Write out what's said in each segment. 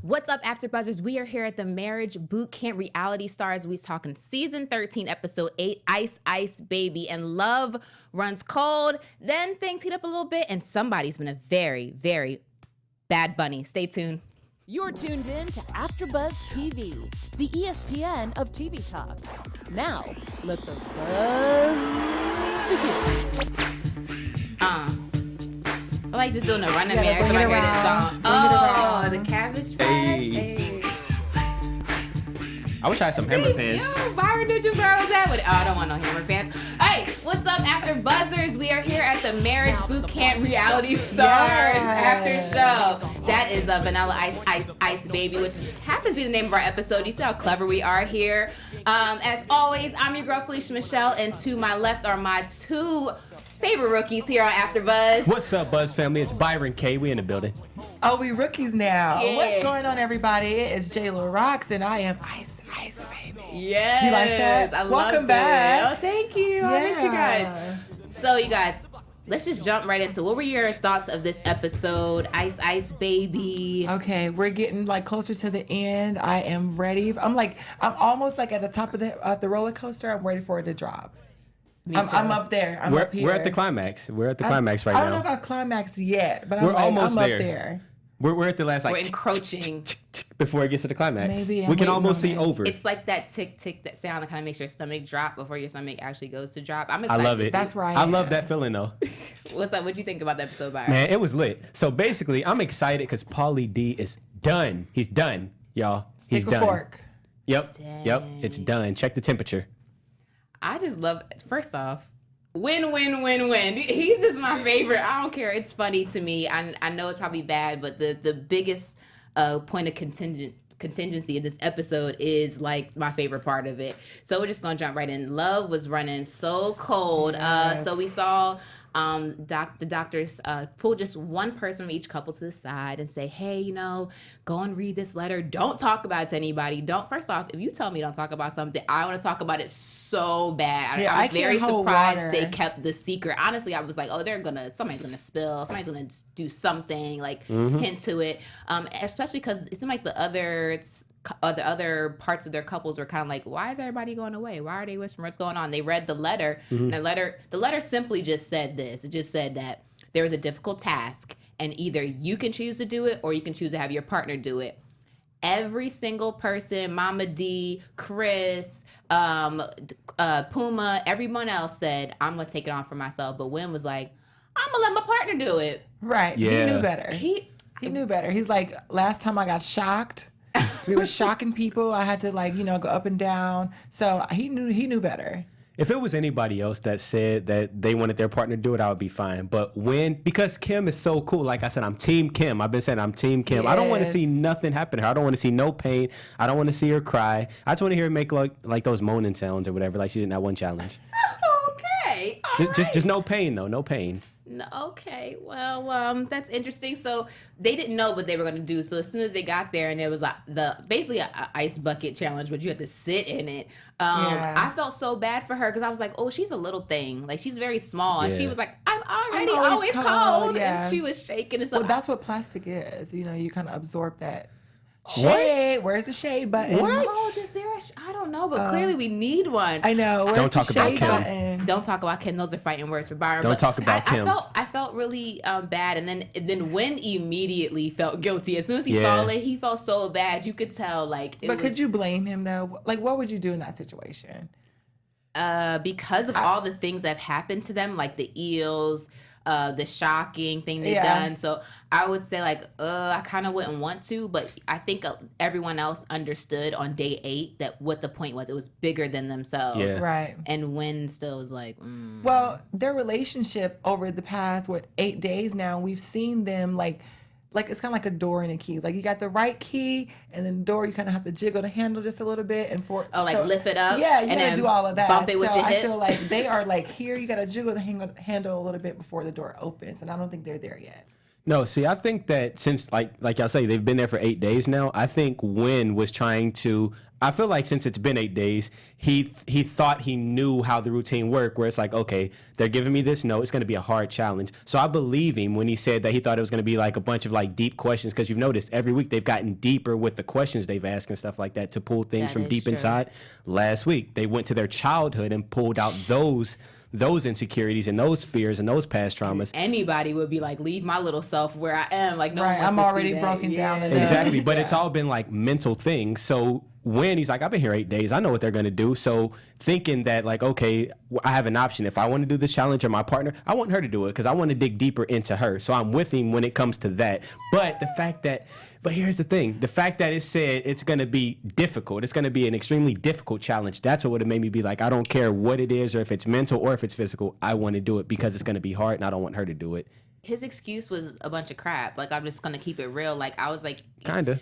What's up, AfterBuzzers? We are here at the Marriage Boot Camp Reality Stars. We're talking season 13, episode 8, Ice Ice Baby. And love runs cold. Then things heat up a little bit, and somebody's been a very, very bad bunny. Stay tuned. You're tuned in to AfterBuzz TV, the ESPN of TV talk. Now, let the buzz begin. I like just doing a run of marriage when I hear this song. Oh, the cabbage patch. Hey. I wish I had some hammer pants. Yo, Byron knew just where I was at with it. Oh, I don't want no hammer pants. Hey, what's up, AfterBuzzers? We are here at the Marriage Boot Camp Reality Stars after show. That is a Vanilla Ice Baby, which happens to be the name of our episode. You see how clever we are here. As always, I'm your girl, Felicia Michelle, and to my left are my two favorite rookies here on AfterBuzz. What's up, Buzz family? It's Byron K. We in the building. Oh, we rookies now. Yeah. What's going on, everybody? It's Jayla Roxx, and I am Ice Baby. Yes. You like that? I love Welcome it. back. Oh, thank you. I miss you guys. So, you guys, let's just jump right into what were your thoughts of this episode, Ice Baby? Okay, we're getting like closer to the end. I am ready. I'm almost like at the top of the roller coaster. I'm ready for it to drop. I'm up there. I'm up here. We're at the climax. We're at the climax right now. I don't know if I climaxed yet, but We're almost I'm there. up there. We're at the last We're encroaching. before it gets to the climax. Maybe we can almost see over. It's like that tick, that sound that kind of makes your stomach drop before your stomach actually goes to drop. I'm excited. I love it. That's right. I love that feeling though. What's up? What'd you think about the episode, Byron? Man, it was lit. So basically, I'm excited because Pauly D is done. He's done, y'all. He's Stick a done. fork. Yep. It's done. Check the temperature. I just love, first off, win. He's just my favorite. I don't care. It's funny to me. I know it's probably bad, but the biggest point of contingency in this episode is like my favorite part of it. So we're just gonna jump right in. Love was running so cold. Yes. So we saw the doctors pull just one person from each couple to the side and say, hey, go and read this letter. Don't talk about it to anybody. First off, if you tell me don't talk about something, I want to talk about it so bad. Yeah, I was very surprised water. they kept the secret. Honestly, I was like, oh, somebody's gonna spill, somebody's gonna do something, like hint to it. Especially because it seemed like the other parts of their couples were kind of like, why is everybody going away? Why are they whispering? What's going on? They read the letter, and the letter simply just said this. It just said that there was a difficult task, and either you can choose to do it or you can choose to have your partner do it. Every single person, Mama D, Chris, Puma, everyone else said, I'm going to take it on for myself. But Wynn was like, I'm going to let my partner do it. Right. Yeah. He knew better. He knew better. He's like, last time I got shocked, we were shocking people. I had to go up and down. So he knew better. If it was anybody else that said that they wanted their partner to do it, I would be fine. But because Kim is so cool, like I said, I'm Team Kim. I've been saying I'm Team Kim. Yes. I don't want to see nothing happen to her. I don't want to see no pain. I don't want to see her cry. I just want to hear her make like those moaning sounds or whatever, like she did in that one challenge. Okay. All right. Just no pain, though. No pain. No, okay, well, that's interesting. So they didn't know what they were going to do. So as soon as they got there, and it was basically an ice bucket challenge, but you had to sit in it. I felt so bad for her because I was like, oh, she's a little thing. Like, she's very small. And she was like, I'm already always cold. Yeah. And she was shaking. And so well, that's what plastic is. You kind of absorb that. What? Shade. Where's the shade button? What? Oh, I don't know, but clearly we need one. I know. Where's Don't the talk about shade Kim. button? Don't talk about Kim. Those are fighting words for Byron. Don't but talk about Kim. I felt really bad, and then Wynn immediately felt guilty. As soon as he saw it, he felt so bad. You could tell, could you blame him though? Like, what would you do in that situation? Because of all the things that have happened to them, like the eels, the shocking thing they've done. So I would say I kind of wouldn't want to, but I think everyone else understood on day 8 that what the point was. It was bigger than themselves. Yeah. Right. And Wynn still was like, Well, their relationship over the past 8 days now, we've seen them like it's kind of like a door and a key. Like you got the right key, and then the door you kind of have to jiggle the handle just a little bit and lift it up. Yeah, you and gotta do all of that. Bump it with your hip. I feel like they are like here. You gotta jiggle the handle a little bit before the door opens, and I don't think they're there yet. No, see, I think that since, like y'all say, they've been there for 8 days now, I think Wynn was trying to I feel like since it's been 8 days, he thought he knew how the routine worked, where it's like, okay, they're giving me this note. It's going to be a hard challenge. So I believe him when he said that he thought it was going to be like a bunch of like deep questions, because you've noticed every week they've gotten deeper with the questions they've asked and stuff like that to pull things from deep inside. Last week, they went to their childhood and pulled out those insecurities and those fears and those past traumas. Anybody would be like, leave my little self where I am. Like, no one wants I'm to already see that. broken down. Exactly. But it's all been like mental things. So when he's like, I've been here 8 days, I know what they're going to do. So thinking that like, okay, I have an option. If I want to do this challenge or my partner, I want her to do it because I want to dig deeper into her. So I'm with him when it comes to that. But but here's the thing. The fact that it said it's going to be difficult, it's going to be an extremely difficult challenge. That's what would have made me be like, I don't care what it is or if it's mental or if it's physical. I want to do it because it's going to be hard and I don't want her to do it. His excuse was a bunch of crap. Like, I'm just going to keep it real. Like, I was like, Kinda.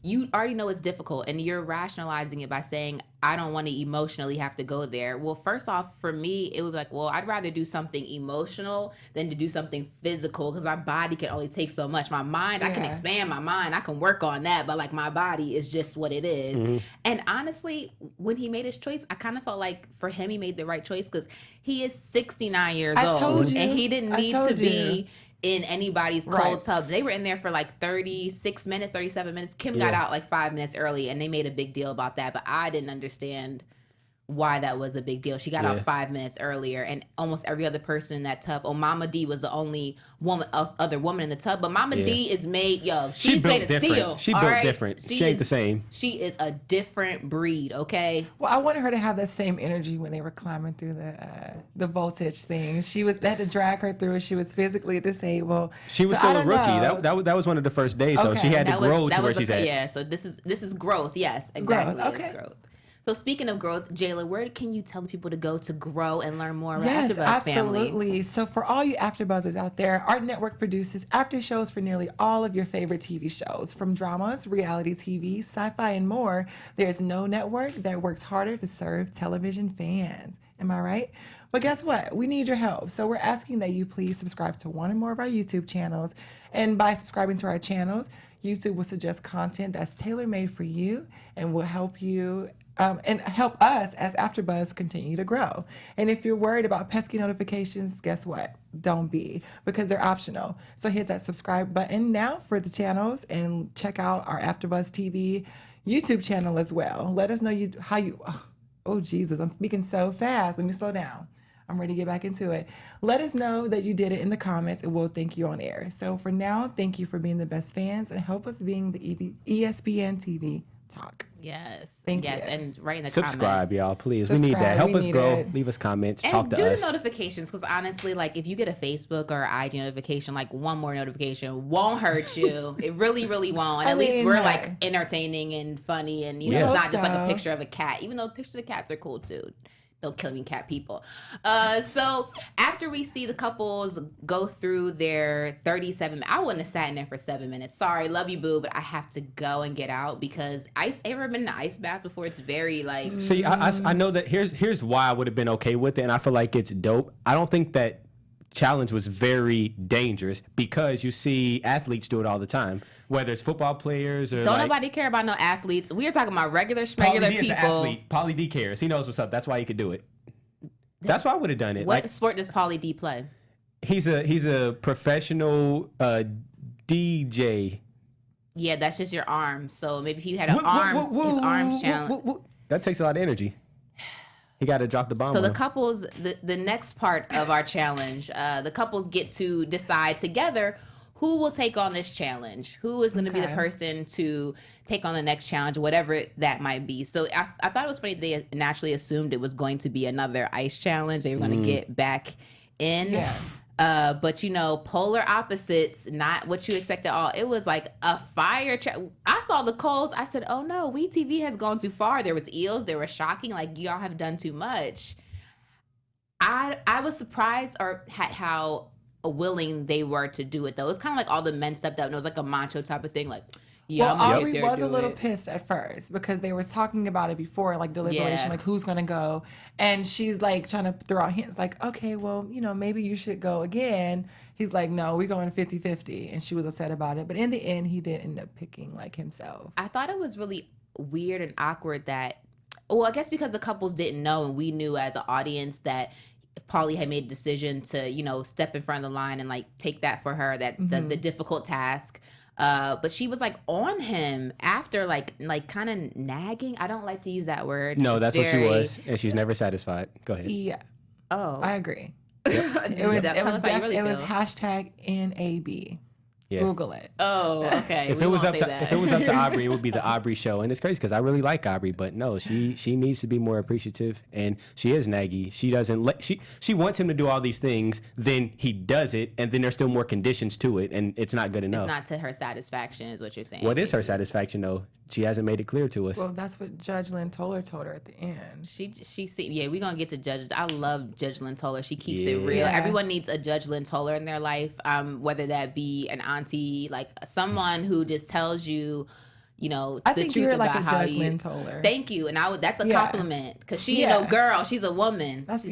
You already know it's difficult, and you're rationalizing it by saying, I don't want to emotionally have to go there. Well, first off, for me, it was like, well, I'd rather do something emotional than to do something physical, because my body can only take so much. My mind, I can expand my mind. I can work on that, but like my body is just what it is. Mm-hmm. And honestly, when he made his choice, I kind of felt like for him, he made the right choice, because he is 69 years old, and he didn't need to be in anybody's cold tub. They were in there for like 36 minutes, 37 minutes. Kim got out like 5 minutes early, and they made a big deal about that. But I didn't understand why that was a big deal. She got out 5 minutes earlier, and almost every other person in that tub. Oh, Mama D was the only other woman in the tub. But Mama D is made, she's made of steel. She built different. She ain't the same. She is a different breed, okay? Well, I wanted her to have that same energy when they were climbing through the voltage thing. They had to drag her through. She was physically disabled. She was still a rookie. That was one of the first days, though. She had to grow to where she's at. Yeah, so this is growth. Yes, exactly. Growth. Okay. Growth. So speaking of growth, Jayla, where can you tell the people to go to grow and learn more about AfterBuzz family? Absolutely. So for all you AfterBuzzers out there, our network produces after shows for nearly all of your favorite TV shows. From dramas, reality TV, sci-fi, and more, there's no network that works harder to serve television fans. Am I right? But guess what? We need your help. So we're asking that you please subscribe to one or more of our YouTube channels. And by subscribing to our channels, YouTube will suggest content that's tailor-made for you and will help you and help us as AfterBuzz continue to grow. And if you're worried about pesky notifications, guess what? Don't be, because they're optional. So hit that subscribe button now for the channels and check out our AfterBuzz TV YouTube channel as well. Let us know how you. Oh Jesus, I'm speaking so fast. Let me slow down. I'm ready to get back into it. Let us know that you did it in the comments, and we'll thank you on air. So for now, thank you for being the best fans and help us being the ESPN TV talk. Yes. Thank you. And right in the Subscribe, comments. y'all, please. We need that. Help us grow. Leave us comments. And talk to us. Do the notifications, because honestly, like if you get a Facebook or IG notification, like one more notification won't hurt you. It really, really won't. And at least we're like entertaining and funny, and it's not just like a picture of a cat, even though pictures of cats are cool too. Don't kill me, cat people. So after we see the couples go through their 37 minutes, I wouldn't have sat in there for 7 minutes. Sorry, love you, boo, but I have to go and get out because ever been in an ice bath before? It's very like. See, I know that here's why I would have been okay with it, and I feel like it's dope. I don't think that challenge was very dangerous because you see athletes do it all the time, whether it's football players or don't nobody care about no athletes. We are talking about regular schmegular people. Is an athlete. Pauly D cares. He knows what's up. That's why he could do it. That's why I would have done it. What sport does Pauly D play? He's a professional DJ. Yeah, that's just your arm. So maybe if you had his arms challenge. That takes a lot of energy. He got to drop the bomb. So the couples, the next part of our challenge, the couples get to decide together who will take on this challenge, who is going to be the person to take on the next challenge, whatever that might be. So I thought it was funny they naturally assumed it was going to be another ice challenge. They were going to get back in. Yeah. But polar opposites, not what you expect at all. It was like a fire. I saw the coals. I said, "Oh no, WeTV has gone too far." There was eels. They were shocking. Like y'all have done too much. I was surprised at how willing they were to do it though. It was kind of like all the men stepped up and it was like a macho type of thing. Like, yeah, well, Aubrey was a little pissed at first because they was talking about it before, like deliberation, like who's gonna go, and she's like trying to throw out hints, like, okay, well, maybe you should go again. He's like, no, we're going 50-50, and she was upset about it. But in the end, he did end up picking like himself. I thought it was really weird and awkward that, well, I guess because the couples didn't know and we knew as an audience that Paulie had made a decision to, you know, step in front of the line and like take that for her, that the difficult task. But she was like on him after like kind of nagging. I don't like to use that word. No, that's what she was, and she's never satisfied. Go ahead. Yeah. Oh, I agree. Yep. It was hashtag NAB. Yeah. Google it. Oh, okay. If it was up to Aubrey, it would be the Aubrey show, and it's crazy because I really like Aubrey, but no, she needs to be more appreciative, and she is naggy. She doesn't she wants him to do all these things, then he does it, and then there's still more conditions to it, and it's not good enough. It's not to her satisfaction, is what you're saying. What is her satisfaction though? She hasn't made it clear to us. Well, that's what Judge Lynn Toller told her at the end. Yeah, we're gonna get to Judge. I love Judge Lynn Toller. She keeps it real. Yeah. Everyone needs a Judge Lynn Toller in their life, whether that be an auntie, like someone who just tells you, you know, I the think truth you're about like a how Judge you. Lynn Toller. Thank you, and that's a compliment because she, you Yeah. know, girl, she's a woman. That's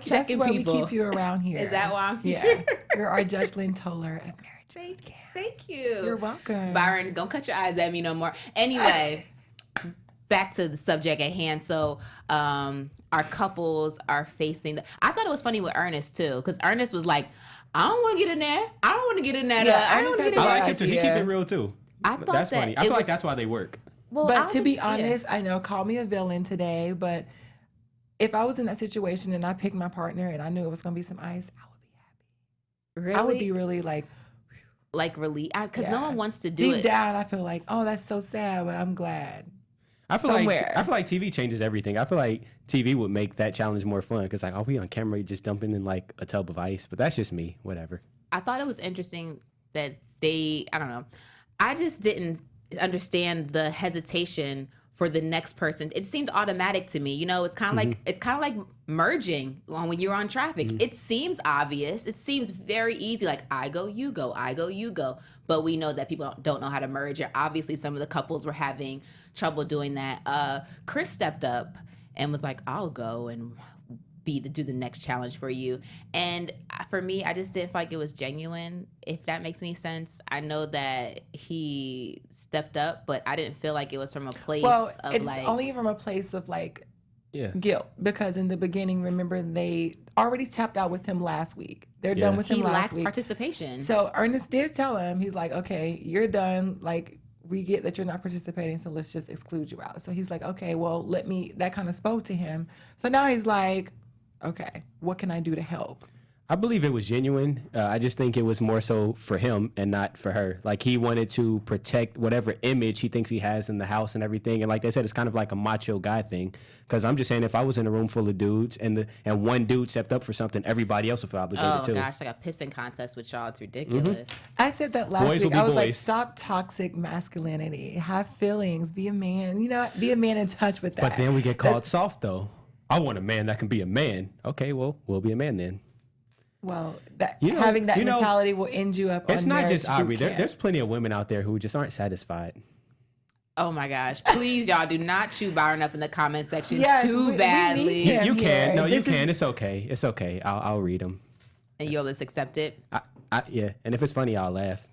Checking why people. we keep you around here. Is that why I'm Yeah. here? You're our Judge Lynn Toller of marriage. Thank you. You're welcome. Byron, don't cut your eyes at me no more. Anyway, back to the subject at hand. So our couples are facing I thought it was funny with Ernest too, because Ernest was like, I don't want to get in there. I don't want to get in that. Yeah, I don't want to get in I there. like it too. He keep it real too. I thought that's that funny. I it feel like was- that's why they work. Well, But to be honest, I know, call me a villain today, but if I was in that situation and I picked my partner and I knew it was going to be some ice, I would be happy. really, I would be really like relief, because no Yeah. one wants to do deep it. down, I feel like, oh, that's so sad, but I'm glad. I feel Somewhere. like TV changes everything. I feel like TV would make that challenge more fun because like, oh, we on camera just dumping in like a tub of ice, but that's just me. Whatever. I thought it was interesting that I don't know. I just didn't understand the hesitation for the next person. It seemed automatic to me. You know, it's kind of like merging when you're on traffic. It seems obvious. It seems very easy. Like I go, you go, I go, you go. But we know that people don't know how to merge. And obviously, some of the couples were having trouble doing that. Chris stepped up and was like, "I'll go and do the next challenge for you." And for me, I just didn't feel like it was genuine, if that makes any sense. I know that he stepped up, but I didn't feel like it was from a place of it's like only from a place of like Yeah. guilt, because in the beginning, remember, they already tapped out with him last week. They're done with him he last lacks week. participation. So Ernest did tell him, he's like, okay, you're done. Like, we get that you're not participating, so let's just exclude you out. So he's like, okay, well, that kind of spoke to him. So now he's like, okay, what can I do to help? I believe it was genuine. I just think it was more so for him and not for her. Like he wanted to protect whatever image he thinks he has in the house and everything. And like they said, it's kind of like a macho guy thing. Because I'm just saying, if I was in a room full of dudes and one dude stepped up for something, everybody else would feel obligated too. Oh gosh, like a pissing contest with y'all. It's ridiculous. I said that last Boys will week. be I was like, boys. stop toxic masculinity. Have feelings. Be a man. You know, be a man in touch with that. But then we get called soft though. I want a man that can be a man. Okay, well, we'll be a man then. Well, having that mentality will end you up. It's on not just marriage Aubrey. boot camp. There's plenty of women out there who just aren't satisfied. Oh my gosh. Please, y'all, do not chew Byron up in the comment section Yes, too we badly. need him. You can. here. No, you This is- can. It's okay. It's okay. I'll read them. And you'll just accept it. Yeah. And if it's funny, I'll laugh.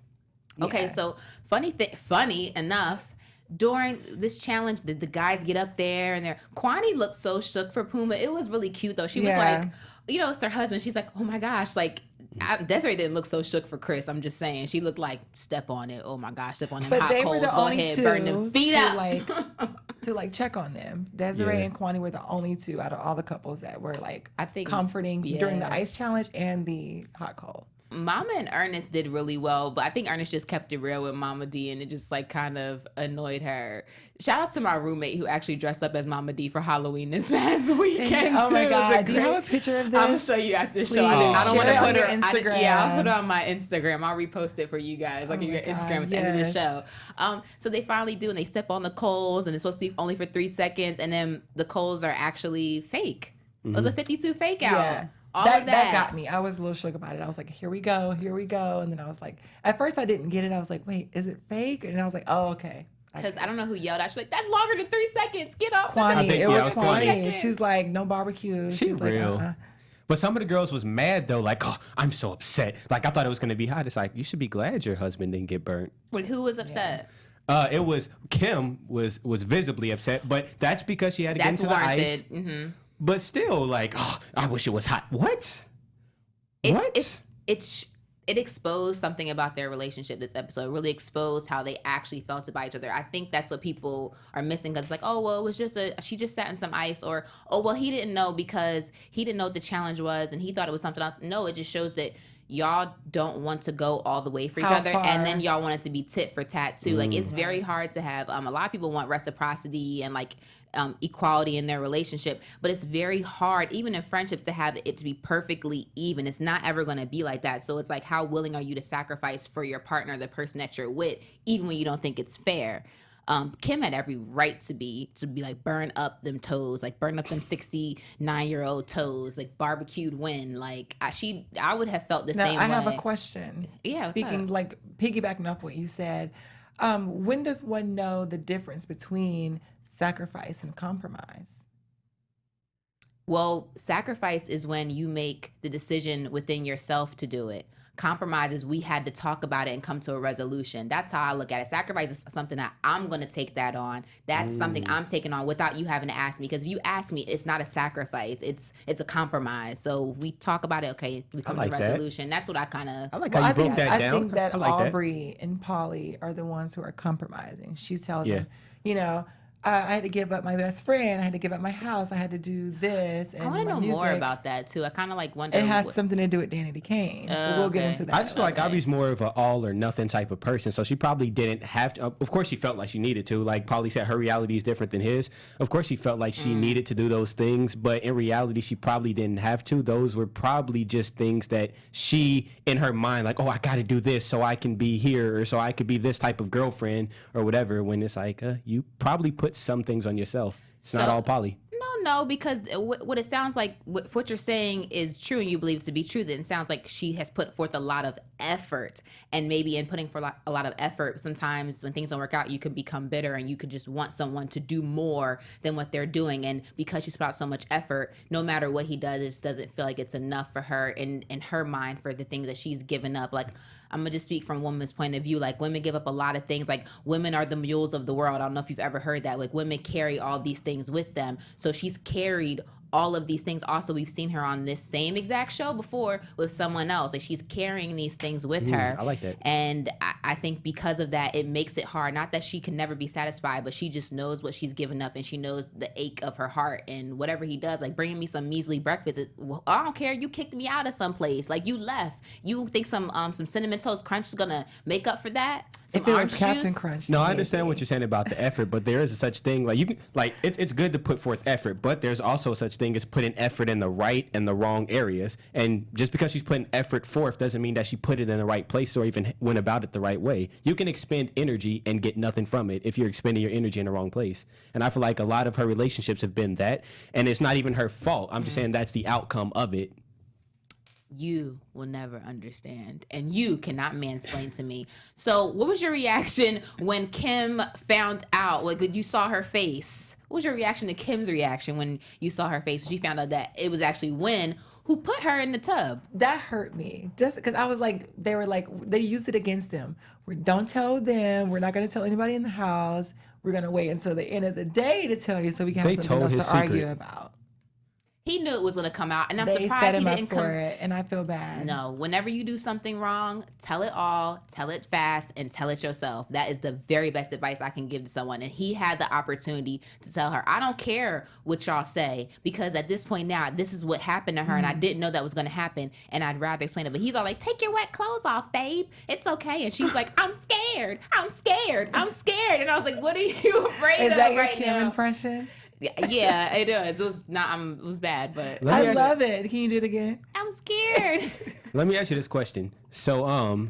Okay, so funny enough, during this challenge, the guys get up there and Kwani looked so shook for Puma. It was really cute though. She was like, you know, it's her husband. She's like, oh my gosh, like Desiree didn't look so shook for Chris. I'm just saying, she looked like, step on it. Oh my gosh, step on them But hot they were coals. the Go only ahead, two burn them feet up. to check on them. Desiree Yeah. and Kwani were the only two out of all the couples that were I think comforting during the yeah. ice challenge and the hot coal. Mama and Ernest did really well, but I think Ernest just kept it real with Mama D, and it just like kind of annoyed her. Shout out to my roommate who actually dressed up as Mama D for Halloween this past weekend. Oh my too. It was God! Do you have a picture of this? I'm gonna show you after the show. Please. I don't want to Share it put on her your on Instagram. yeah, I'll put it on my Instagram. I'll repost it for you guys, like Oh your my God, Instagram at the end of the yes. show. So they finally do, and they step on the coals, and it's supposed to be only for 3 seconds, and then the coals are actually fake. It was a 52 fake out. Yeah. All that of that got me. I was a little shook about it. I was like, here we go. And then I was like, at first I didn't get it. I was like, wait, is it fake? And I was like, oh, okay. Because I don't know who yelled out. She's like, that's longer than 3 seconds. Get off. Kwani. think- It yeah, was it was Kwani. Kwani. She's like, no barbecue. She's like, real. But some of the girls was mad though, like, oh, I'm so upset. Like I thought it was gonna be hot. It's like you should be glad your husband didn't get burnt. Wait, who was upset? It was Kim was visibly upset, but that's because she had to get into warranted. the ice. But still, like, oh, I wish it was hot. What? It exposed something about their relationship. This episode really exposed how they actually felt about each other. I think that's what people are missing, because it's like, oh well, it was just she just sat in some ice, or oh well, he didn't know because he didn't know what the challenge was and he thought it was something else. No, it just shows that y'all don't want to go all the way for each other, and then y'all want it to be tit for tat too. Like, it's very hard to have a lot of people want reciprocity and like equality in their relationship, but it's very hard even in friendship to have it to be perfectly even. It's not ever going to be like that. So it's like, how willing are you to sacrifice for your partner, the person that you're with, even when you don't think it's fair? Kim had every right to be like, burn up them toes, like burn up them 69-year-old toes, like barbecued when, like I would have felt the same way. I have a question. Yeah. Speaking, like, piggybacking off what you said, when does one know the difference between sacrifice and compromise? Well, sacrifice is when you make the decision within yourself to do it. Compromise is we had to talk about it and come to a resolution. That's how I look at it. Sacrifice is something that I'm going to take that on. That's something I'm taking on without you having to ask me. Because if you ask me, it's not a sacrifice. It's a compromise. So we talk about it. Okay, we come to a resolution. That's what I kind of... I like how you broke that down. I think that like Aubrey and Polly are the ones who are compromising. She tells them, you know, I had to give up my best friend. I had to give up my house. I had to do this. And I want to know more about that too. I kind of like wonder. It has something to do with Danny DeCane. We'll get into that. I just feel like Abby's more of an all or nothing type of person. So she probably didn't have to. Of course, she felt like she needed to. Like Polly said, her reality is different than his. Of course, she felt like she needed to do those things. But in reality, she probably didn't have to. Those were probably just things that she, in her mind, like, oh, I got to do this so I can be here, or so I could be this type of girlfriend or whatever. When it's like, you probably put some things on yourself. It's not all Polly. No, because what it sounds like, what you're saying is true, and you believe it to be true. Then it sounds like she has put forth a lot of effort, and maybe in putting forth a lot of effort, sometimes when things don't work out, you can become bitter, and you could just want someone to do more than what they're doing. And because she's put out so much effort, no matter what he does, it doesn't feel like it's enough for her in her mind for the things that she's given up. Like, I'm going to just speak from a woman's point of view. Like, women give up a lot of things. Like, women are the mules of the world. I don't know if you've ever heard that. Like, women carry all these things with them. So she's carried all of these things. Also, we've seen her on this same exact show before with someone else. Like, she's carrying these things with her. I like that. And I think because of that, it makes it hard. Not that she can never be satisfied, but she just knows what she's given up, and she knows the ache of her heart. And whatever he does, like bringing me some measly breakfast, well, I don't care. You kicked me out of someplace. Like, you left. You think some Cinnamon Toast Crunch is gonna make up for that? If it was Captain Crunch. No, I understand what you're saying about the effort, but there is a such thing. Like, you can, like, it's good to put forth effort, but there's also such thing as putting effort in the right and the wrong areas. And just because she's putting effort forth doesn't mean that she put it in the right place or even went about it the right way. You can expend energy and get nothing from it if you're expending your energy in the wrong place. And I feel like a lot of her relationships have been that, and it's not even her fault. I'm just saying that's the outcome of it. You will never understand, and you cannot mansplain to me. So what was your reaction when Kim found out, like, when you saw her face? What was your reaction to Kim's reaction when you saw her face when she found out that it was actually Wynn who put her in the tub? That hurt me, just because I was like, they used it against them. Don't tell them. We're not going to tell anybody in the house. We're going to wait until the end of the day to tell you, so we can have something else to argue about. He knew it was going to come out, and I'm they surprised set him he up didn't for it, and I feel bad. No, whenever you do something wrong, tell it all, tell it fast, and tell it yourself. That is the very best advice I can give to someone. And he had the opportunity to tell her, I don't care what y'all say, because at this point now, this is what happened to her, and I didn't know that was going to happen, and I'd rather explain it. But he's all like, take your wet clothes off, babe. It's okay. And she's like, I'm scared. I'm scared. I'm scared. And I was like, what are you afraid of right now? Is that your Kim impression? Yeah, it is. It was not. It was bad, but I love it. Can you do it again? I'm scared. Let me ask you this question. So, I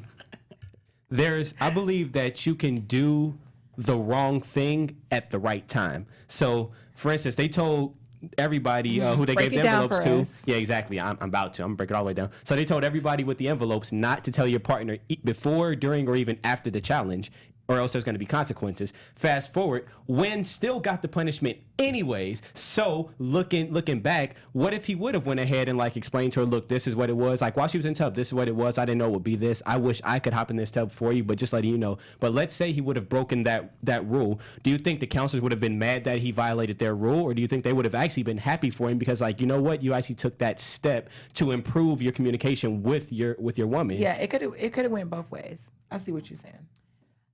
believe that you can do the wrong thing at the right time. So, for instance, they told everybody who they gave the envelopes to. Us. Yeah, exactly. I'm about to. I'm gonna break it all the way down. So they told everybody with the envelopes not to tell your partner before, during, or even after the challenge. or else there's going to be consequences. Fast forward, Wynn still got the punishment anyways. So looking back, what if he would have went ahead and like explained to her, look, this is what it was. Like while she was in tub, this is what it was. I didn't know it would be this. I wish I could hop in this tub for you, but just letting you know. But let's say he would have broken that rule. Do you think the counselors would have been mad that he violated their rule, or do you think they would have actually been happy for him because like, you know what, you actually took that step to improve your communication with your woman? Yeah, it could have went both ways. I see what you're saying.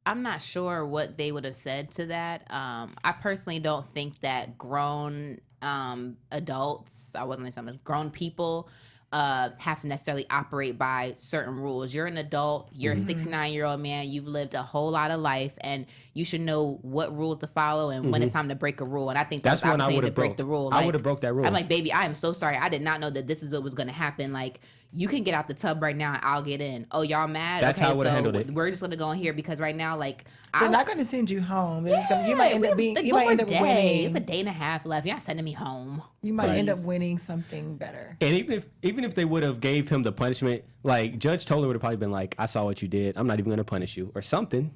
I'm not sure what they would have said to that. I personally don't think that grown adults, I wasn't saying grown people, have to necessarily operate by certain rules. You're an adult, you're a 69-year-old man, you've lived a whole lot of life, and you should know what rules to follow and when it's time to break a rule. And I think that's when I would have break the rule. I would have broke that rule. I'm like, baby, I am so sorry. I did not know that this is what was going to happen. Like, you can get out the tub right now and I'll get in. Oh, y'all mad? That's how I would have handled it. We're just going to go in here because right now, like, they're not going to send you home. They're just gonna, you might end up winning. You have a day and a half left. You're not sending me home. You might end up winning something better. And even if they would have gave him the punishment, like Judge Toller would have probably been like, I saw what you did. I'm not even going to punish you or something.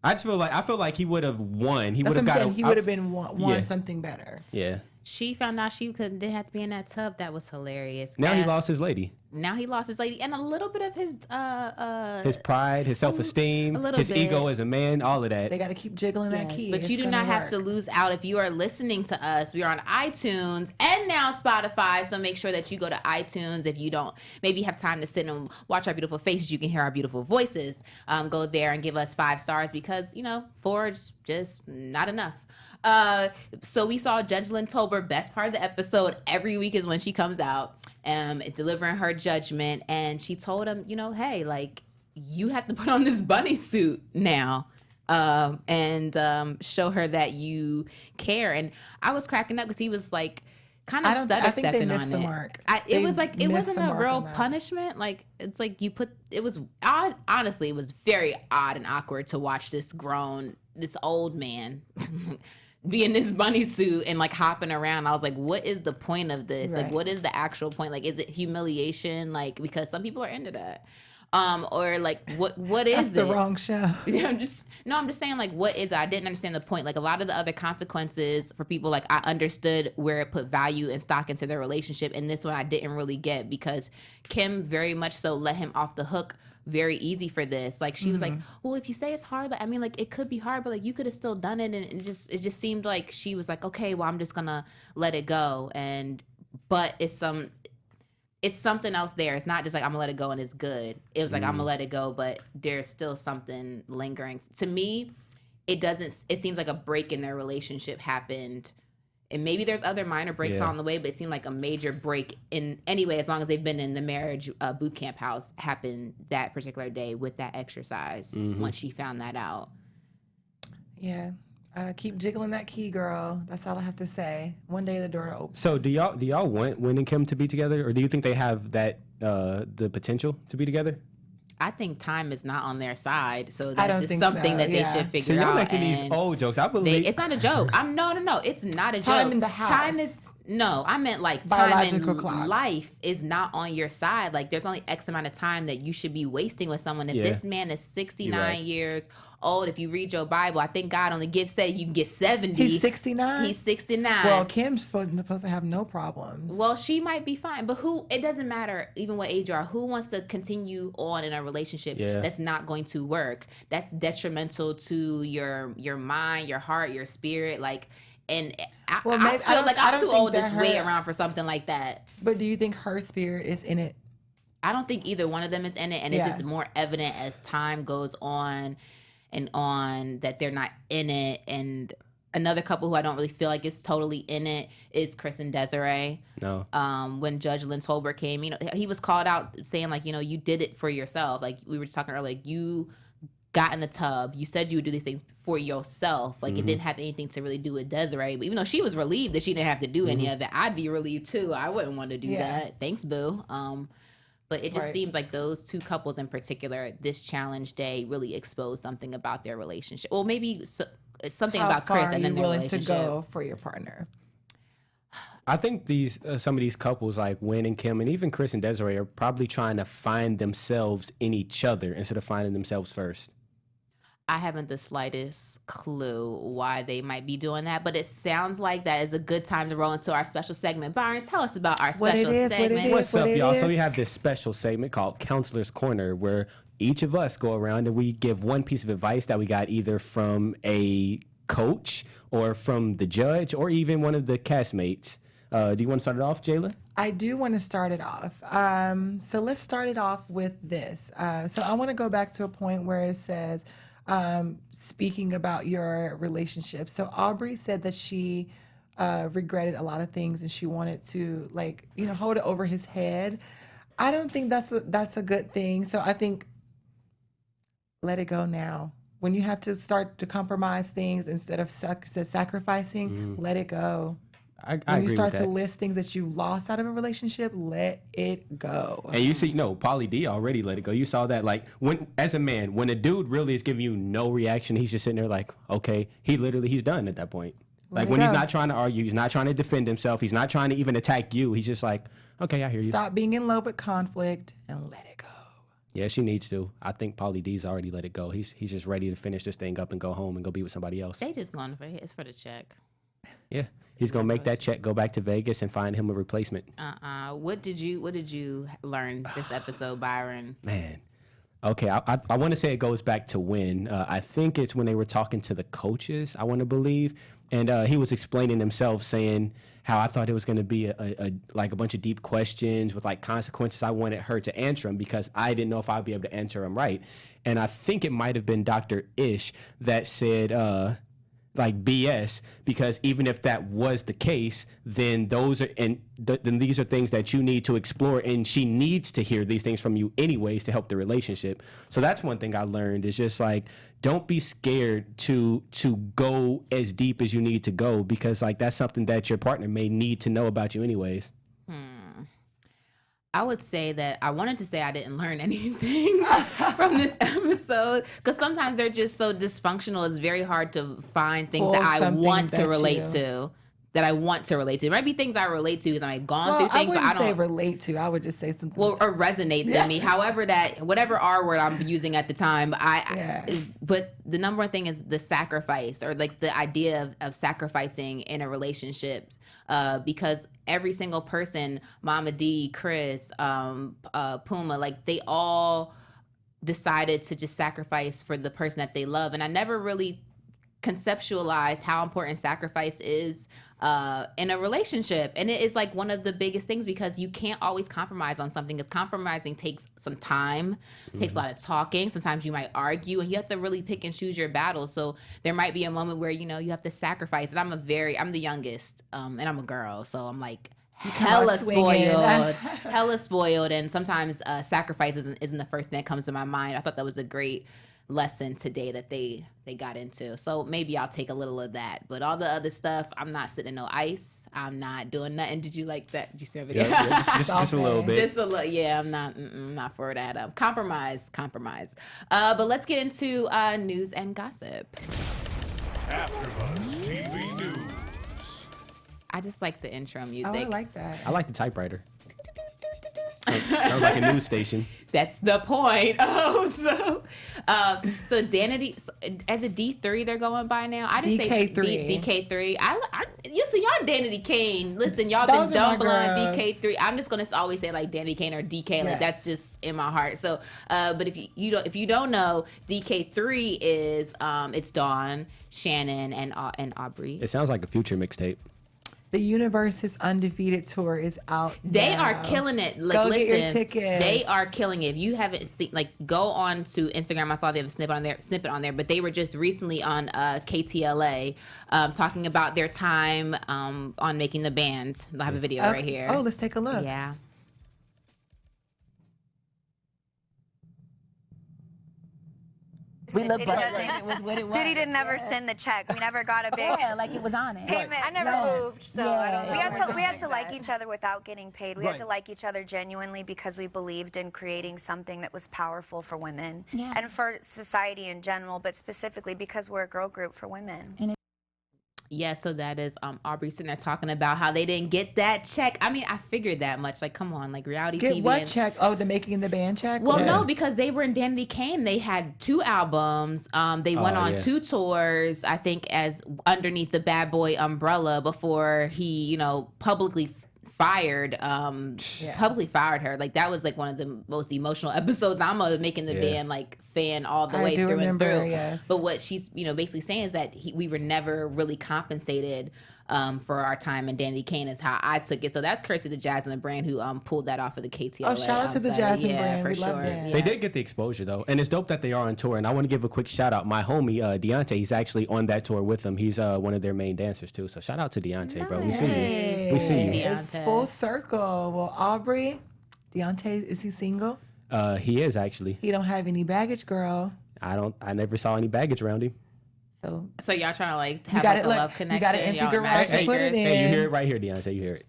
I feel like he would have won. He would have got. He would have been won something better. Yeah. She found out she didn't have to be in that tub. That was hilarious. Now he lost his lady. Now he lost his lady and a little bit of his pride, his self-esteem, his ego as a man, all of that. They got to keep jiggling that key. But you do not have to lose out if you are listening to us. We are on iTunes and now Spotify. So make sure that you go to iTunes. If you don't maybe have time to sit and watch our beautiful faces, you can hear our beautiful voices. Go there and give us 5 stars because, 4 is just not enough. So we saw Judge Tober, best part of the episode. Every week is when she comes out, delivering her judgment, and she told him, hey, like, you have to put on this bunny suit now, and show her that you care. And I was cracking up because he was like, kind of stutter stepping on the mark. It was like, it wasn't a real punishment. Like, it's like it was odd. Honestly, it was very odd and awkward to watch this old man be in this bunny suit and like hopping around. I was like, what is the point of this? Right. Like, what is the actual point? Like, is it humiliation? Like, because some people are into that. Or like, what is That's it? the wrong show. I'm just saying, like, what is it? I didn't understand the point. Like, a lot of the other consequences for people, like, I understood where it put value and stock into their relationship. And this one I didn't really get because Kim very much so let him off the hook very easy for this. Like, she was like, well, if you say it's hard, like, I mean, like, it could be hard, but like, you could have still done it. And it just seemed like she was like, okay, well, I'm just gonna let it go. But it's something else there. It's not just like, I'm gonna let it go and it's good. It was like, I'm gonna let it go, but there's still something lingering. To me, it seems like a break in their relationship happened. And maybe there's other minor breaks on the way, but it seemed like a major break anyway, as long as they've been in the marriage boot camp house, happened that particular day with that exercise once she found that out. Yeah. Keep jiggling that key, girl. That's all I have to say. One day the door will open. So do y'all want Wynn and Kim to be together, or do you think they have that the potential to be be together? I think time is not on their side, so that's just something that they should figure out. So you're making these old jokes. I believe it's not a joke. No. It's not a joke. Time in the house. Time is I meant like biological time in life is not on your side. Like, there's only X amount of time that you should be wasting with someone. If this man is 69 years old, if you read your Bible, I think God only said you can get 70. He's 69? He's 69. Well, Kim's supposed to have no problems. Well, she might be fine, but it doesn't matter even what age you are. Who wants to continue on in a relationship that's not going to work? That's detrimental to your mind, your heart, your spirit, like. And I feel like I'm too old to wait around for something like that. But do you think her spirit is in it? I don't think either one of them is in it. And it's just more evident as time goes on and on that they're not in it. And another couple who I don't really feel like is totally in it is Chris and Desiree. No. When Judge Tolbert came, he was called out saying, like, you did it for yourself. Like, we were just talking earlier, like, you got in the tub. You said you would do these things for yourself. Like, it didn't have anything to really do with Desiree. But even though she was relieved that she didn't have to do any of it, I'd be relieved too. I wouldn't want to do that. Thanks, boo. But it just seems like those two couples in particular, this challenge day really exposed something about their relationship. Well, maybe something about Chris and then their relationship. How far are you willing to go for your partner? I think some of these couples like Wynn and Kim and even Chris and Desiree are probably trying to find themselves in each other instead of finding themselves first. I haven't the slightest clue why they might be doing that, but it sounds like that is a good time to roll into our special segment. Byron, tell us about our special segment. What's up, y'all? So we have this special segment called Counselor's Corner, where each of us go around and we give one piece of advice that we got either from a coach or from the judge or even one of the castmates. Do you want to start it off, Jayla? I do want to start it off. So let's start it off with this. So I want to go back to a point where it says, speaking about your relationship. So Aubrey said that she regretted a lot of things and she wanted to, like, you know, hold it over his head. I don't think that's a good thing. So I think let it go now. When you have to start to compromise things instead of sacrificing, let it go. I When agree you start with to that. list things that you lost out of a relationship, let it go. And you see, no, Pauly D already let it go. You saw that, like, when as a man, when a dude really is giving you no reaction, he's just sitting there like, okay, he's done at that point. Like, when he's not trying to argue, he's not trying to defend himself, he's not trying to even attack you. He's just like, okay, I hear you. Stop being in love with conflict and let it go. Yeah, she needs to. I think Pauly D's already let it go. He's just ready to finish this thing up and go home and go be with somebody else. They just going for it's for the check. Yeah, he's gonna make that check, go back to Vegas, and find him a replacement. What did you learn this episode, Byron? Man, okay, I want to say it goes back to when I think it's when they were talking to the coaches. I want to believe, and he was explaining himself, saying how I thought it was going to be a bunch of deep questions with like consequences. I wanted her to answer them because I didn't know if I'd be able to answer them right. And I think it might have been Dr. Ish that said like BS, because even if that was the case, then then these are things that you need to explore, and she needs to hear these things from you anyways to help the relationship. So that's one thing I learned, is just like, don't be scared to go as deep as you need to go, because like that's something that your partner may need to know about you anyways. I would say that I wanted to say I didn't learn anything from this episode, because sometimes they're just so dysfunctional. It's very hard to find things that I want to relate to. It might be things I relate to because I've gone through things. I wouldn't say don't relate to. I would just say something. Well, or resonate to me. However, whatever R word I'm using at the time, but the number one thing is the sacrifice, or like the idea of sacrificing in a relationship, because every single person, Mama D, Chris, Puma, like they all decided to just sacrifice for the person that they love, and I never really conceptualized how important sacrifice is in a relationship. And it is like one of the biggest things, because you can't always compromise on something, because compromising takes some time, takes a lot of talking. Sometimes you might argue, and you have to really pick and choose your battles. So there might be a moment where, you know, you have to sacrifice. And I'm the youngest, and I'm a girl, so I'm like hella spoiled, and sometimes sacrifice isn't the first thing that comes to my mind. I thought that was a great lesson today that they got into. So maybe I'll take a little of that, but all the other stuff, I'm not sitting no ice, I'm not doing nothing. Did you like that? Did you see that video? Yeah, just a little bit. Just a little. Yeah, I'm not for that. Compromise. But let's get into news and gossip. AfterBuzz TV News. I just like the intro music. Oh, I like that. I like the typewriter. Sounds like a news station. That's the point. So Danity, as a D3, they're going by now. I just DK3. say DK3. Listen, y'all Danity Kane. Listen, y'all Those been are my dumbling on girls. DK3. I'm just gonna always say like Danity Kane or DK. Like Yes. that's just in my heart. So, but if you don't know, DK3 is it's Dawn, Shannon, and Aubrey. It sounds like a Future mixtape. The Universe's Undefeated tour is out. They now. are killing it. Like, Go listen, get your tickets. They are killing it. If you haven't seen, like, go on to Instagram. I saw they have a snippet on there. But they were just recently on KTLA talking about their time on making the band. I have a video right here. Oh, let's take a look. Yeah. We look Diddy back doesn't- and it was what it was. Diddy didn't never send the check. We never got a big Yeah, like it was on it. payment. I never moved, so Yeah. I don't know. Yeah. We had to like each other without getting paid. We had Right. to like each other genuinely because we believed in creating something that was powerful for women Yeah. and for society in general, but specifically because we're a girl group for women. Yeah, so that is Aubrey sitting there talking about how they didn't get that check. I mean, I figured that much. Like, come on, like reality Get TV. what check? Oh, the Making the Band check? Well, Or- no, because they were in Danity Kane. They had 2 albums. They went on 2 tours, I think, as underneath the Bad Boy umbrella before he, you know, publicly fired her. Like, that was like one of the most emotional episodes. I'm a Making the Band like fan all the way through and through. Yes. But what she's, you know, basically saying is that we were never really compensated for our time in Danity Kane is how I took it. So that's courtesy to Jasmine Brand who pulled that off of the KTLA. Oh, shout out to the side. Jasmine Brand. For We sure. love that. Yeah. They did get the exposure though, and it's dope that they are on tour. And I want to give a quick shout out. My homie Deontay, he's actually on that tour with them. He's one of their main dancers too. So shout out to Deontay, bro. We see you. We see you. It's full circle. Well, Aubrey, Deontay, is he single? He is actually. He don't have any baggage, girl. I never saw any baggage around him. So you're trying to like have gotta- like a look, love you connection. gotta empty Y'all garage and put it matchmakers. in. Hey, you hear it right here, Deontay. You hear it.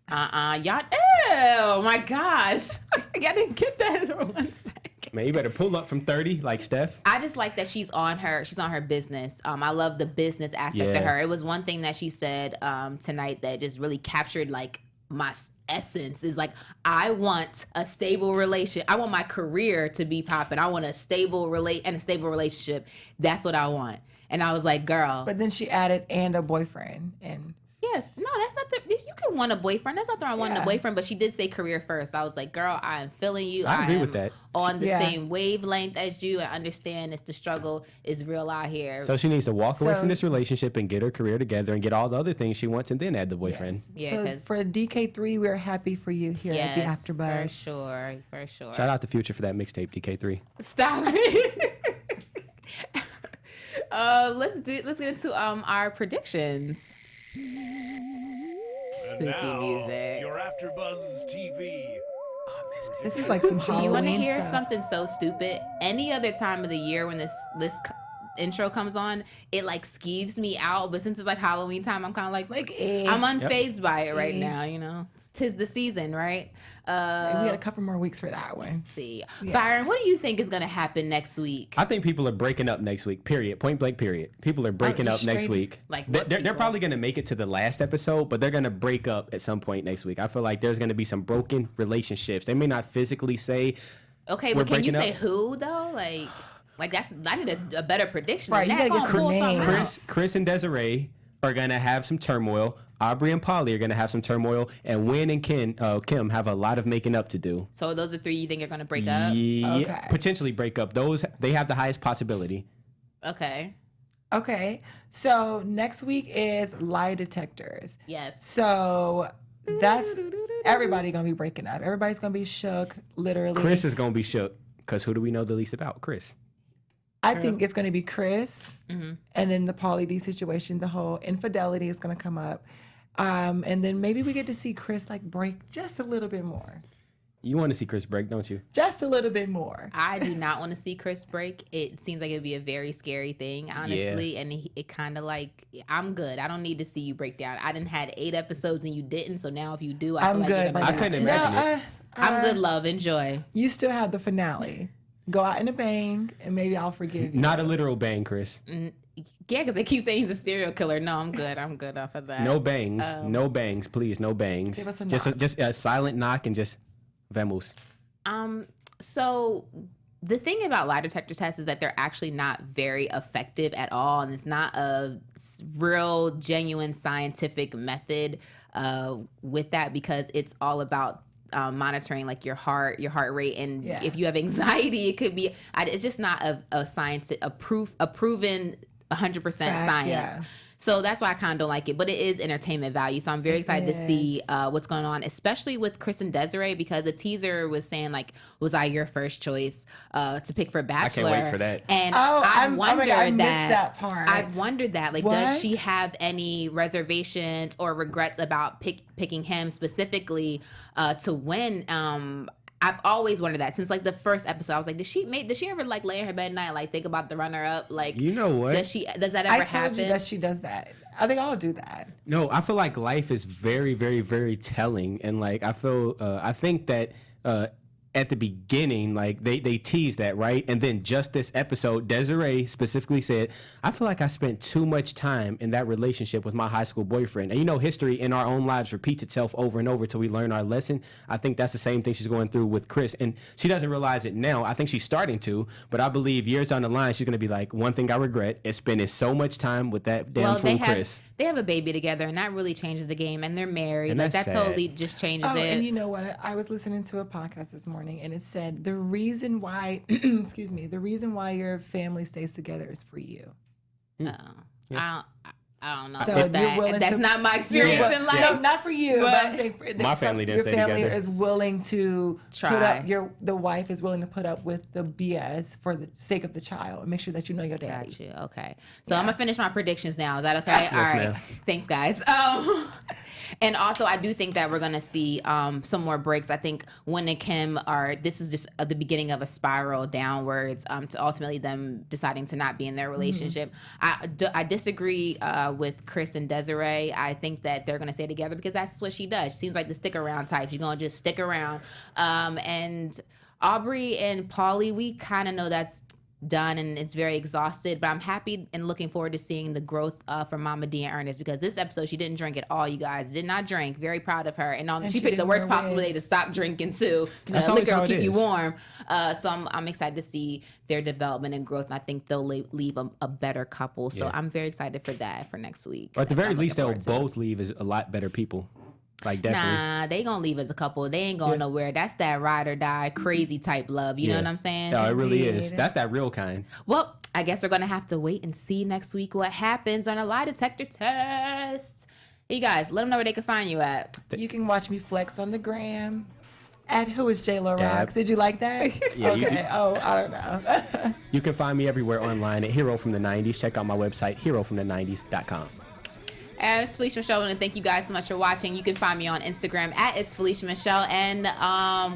Y'all. Oh my gosh. I didn't get that for 1 second. Man, you better pull up from 30 like Steph. I just like that she's on her business. I love the business aspect of Yeah. her. It was one thing that she said tonight that just really captured like my essence is like, I want a stable relation. I want my career to be popping. I want a stable relationship. That's what I want. And I was like, girl. But then she added and a boyfriend, and Yes. No, that's not you can want a boyfriend. That's not the wanting a boyfriend, but she did say career first. I was like, girl, I am feeling you. I agree am with that. On the Yeah. same wavelength as you. I understand the struggle is real out here. So she needs to walk away So- from this relationship and get her career together and get all the other things she wants and then add the boyfriend. Yeah, so 'cause- for DK3, we're happy for you here at the AfterBuzz. For sure. Shout out to Future for that mixtape, DK3. Stop it. Let's get into our predictions. Spooky Now, music. Your AfterBuzz TV. This is like some Do you want to Halloween hear stuff. something so stupid? Any other time of the year when this intro comes on, it like skeeves me out. But since it's like Halloween time, I'm kind of like I'm unfazed by it right now. You know, 'tis the season, right? we got a couple more weeks for that one. Let's see, Byron, what do you think is gonna happen next week? I think people are breaking up next week, period. Point blank, period. People are breaking up just next straight- week. Like They're, what they're people? probably going to make it to the last episode, but they're going to break up at some point next week. I feel like there's going to be some broken relationships. They may not physically say, Okay, we're but can you breaking say up. who though? Like that's I need a better prediction. Right, than you that. gotta Go get some pull something names. out. Chris and Desiree are going to have some turmoil. Aubrey and Polly are going to have some turmoil. And Wynn and Kim have a lot of making up to do. So those are 3 you think are gonna break up? Yeah, Okay. potentially break up. They have the highest possibility. Okay. Okay, so next week is lie detectors. Yes. So that's everybody gonna be breaking up. Everybody's gonna be shook, literally. Chris is going to be shook because who do we know the least about? Chris. I think it's gonna be Chris, Mm-hmm. and then the Pauly D situation, the whole infidelity is gonna come up, and then maybe we get to see Chris like break just a little bit more, You want to see Chris break, don't you? just a little bit more. I do not want to see Chris break. It seems like it'd be a very scary thing, honestly. And it kind of like, I'm good. I don't need to see you break down. I didn't had 8 episodes and you didn't. So now if you do, I I'm feel like good. you're gonna I do couldn't it. imagine it. I'm good, love. Enjoy. You still have the finale. Go out in a bang, and maybe I'll forgive you. Not a literal bang, Chris. Yeah, because they keep saying he's a serial killer. No, I'm good. I'm good off of that. No bangs. No bangs, please. No bangs. Give us a just knock. just a silent knock and just vamos. So the thing about lie detector tests is that they're actually not very effective at all, and it's not a real, genuine scientific method with that because it's all about monitoring like your heart rate, and if you have anxiety, it could be. It's just not a science, a proven 100% science. Yeah. So that's why I kind of don't like it, but it is entertainment value. So I'm very excited to see what's going on, especially with Chris and Desiree, because the teaser was saying like, was I your first choice to pick for Bachelor? wait for that. And Oh, I oh my wondered God, I missed that part. I've wondered that. Like, does What? she have any reservations or regrets about picking him specifically to win? I've always wondered that since like the first episode. I was like, does she ever like lay in her bed at night and like think about the runner up? Like, You know what? does that ever I told happen? you that she does that. They all do that. No, I feel like life is very, very, very telling, and like I think that at the beginning, like they teased that, right? And then just this episode, Desiree specifically said, I feel like I spent too much time in that relationship with my high school boyfriend. And history in our own lives repeats itself over and over till we learn our lesson. I think that's the same thing she's going through with Chris. And she doesn't realize it now. I think she's starting to, but I believe years down the line, she's going to be like, one thing I regret is spending so much time with that damn fool Chris. They have a baby together, and that really changes the game. And they're married. And like that sad. totally just changes it. And you know what? I was listening to a podcast this morning, and it said the reason why, excuse me, the reason why your family stays together is for you. I don't know So about that. That's not my experience in life. No, not for you. But I'm saying my family didn't stay together. Your family is willing to try. put up the wife is willing to put up with the BS for the sake of the child and make sure that you know your daddy. Got you. Okay. So I'm gonna finish my predictions now. Is that okay? All right. Ma'am. Thanks, guys. And also, I do think that we're gonna see some more breaks. I think Win and Kim this is just the beginning of a spiral downwards to ultimately them deciding to not be in their relationship. I disagree with Chris and Desiree. I think that they're gonna stay together because that's what she does. She seems like the stick around type. She's gonna just stick around. And Aubrey and Paulie, we kind of know that's done and it's very exhausted, but I'm happy and looking forward to seeing the growth from Mama D and Ernest, because this episode she didn't drink at all. You guys did not drink. Very proud of her, and she picked the worst possible day to stop drinking too. Liquor will keep you warm. So I'm excited to see their development and growth, and I think they'll leave a better couple. So I'm very excited for that for next week. Or at the very least, they'll both leave as a lot better people. Like, definitely. Nah, they gonna leave as a couple. They ain't going nowhere. That's that ride or die, crazy type love. You know what I'm saying? No, it really is. That's that real kind. Well, I guess we're gonna have to wait and see next week what happens on a lie detector test. Hey, you guys, let them know where they can find you at. You can watch me flex on the gram. At who is Jayla Roxx? Did you like that? Yeah, okay. I don't know. You can find me everywhere online at Hero from the 90s. Check out my website, herofromthe90s.com. It's Felicia Michelle, and thank you guys so much for watching. You can find me on Instagram at It's Felicia Michelle. And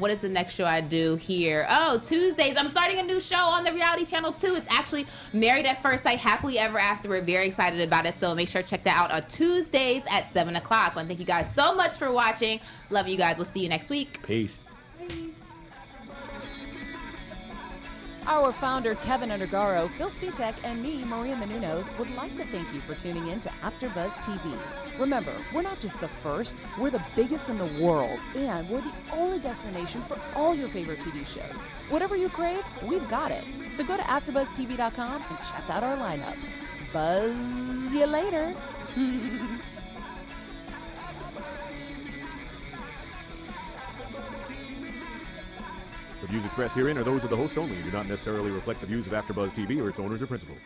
what is the next show I do here? Oh, Tuesdays. I'm starting a new show on the reality channel too. It's actually Married at First Sight, Happily Ever After. We're very excited about it, so make sure to check that out on Tuesdays at 7 o'clock. And thank you guys so much for watching. Love you guys. We'll see you next week. Peace. Our founder, Keven Undergaro, Phil Svitek, and me, Maria Menounos, would like to thank you for tuning in to AfterBuzz TV. Remember, we're not just the first, we're the biggest in the world, and we're the only destination for all your favorite TV shows. Whatever you crave, we've got it. So go to AfterBuzzTV.com and check out our lineup. Buzz you later. The views expressed herein are those of the hosts only and do not necessarily reflect the views of AfterBuzz TV or its owners or principals.